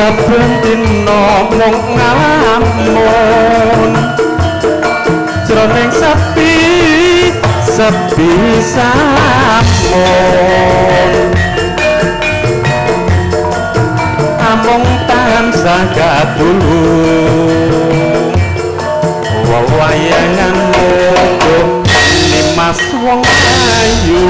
saben dina mung ngalamun jroning sepi sampun amung tansah kadulung wewayangan mung Mas wong ayu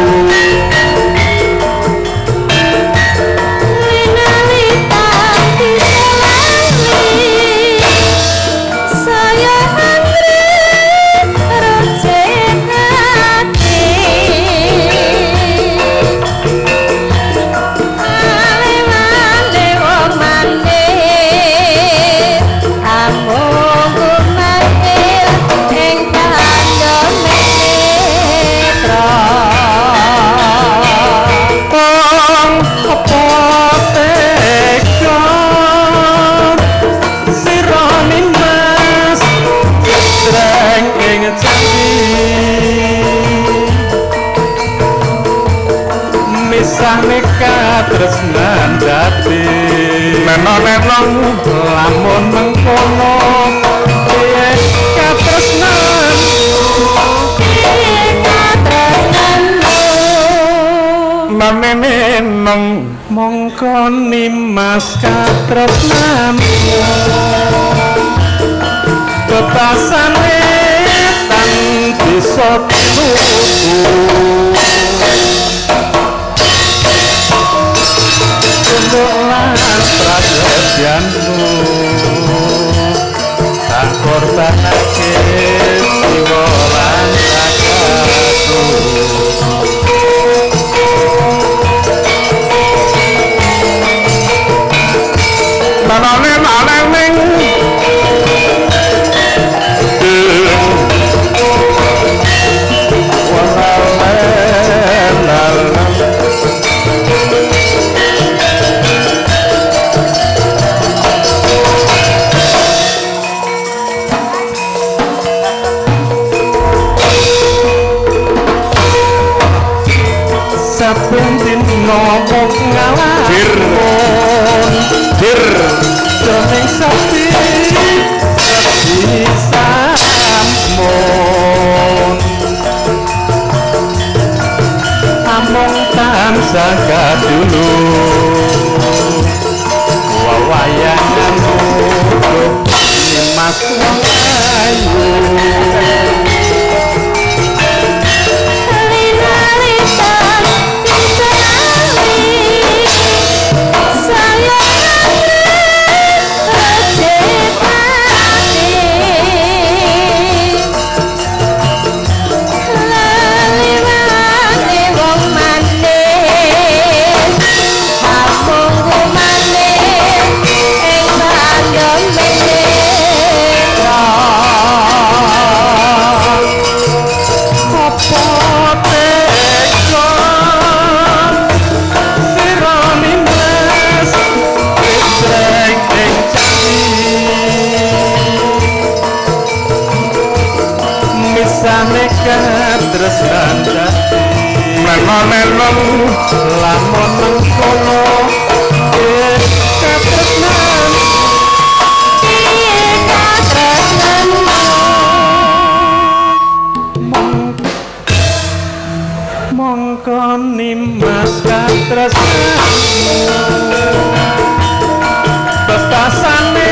tresnan dadi neno-neno lamun mengkono katresnan meneng mongko nimas katresnan bebasane tan bisa tuku prasetyanmu tak korbanake jiwa lan ragaku manane saben dina mung ngalamun jroning sepi sampun amung tansah kadulung wewayangan mung Mas wong ayu tresnan dadi meno-meno lamun mengkono katresnan mongko nimas katresnan bebasane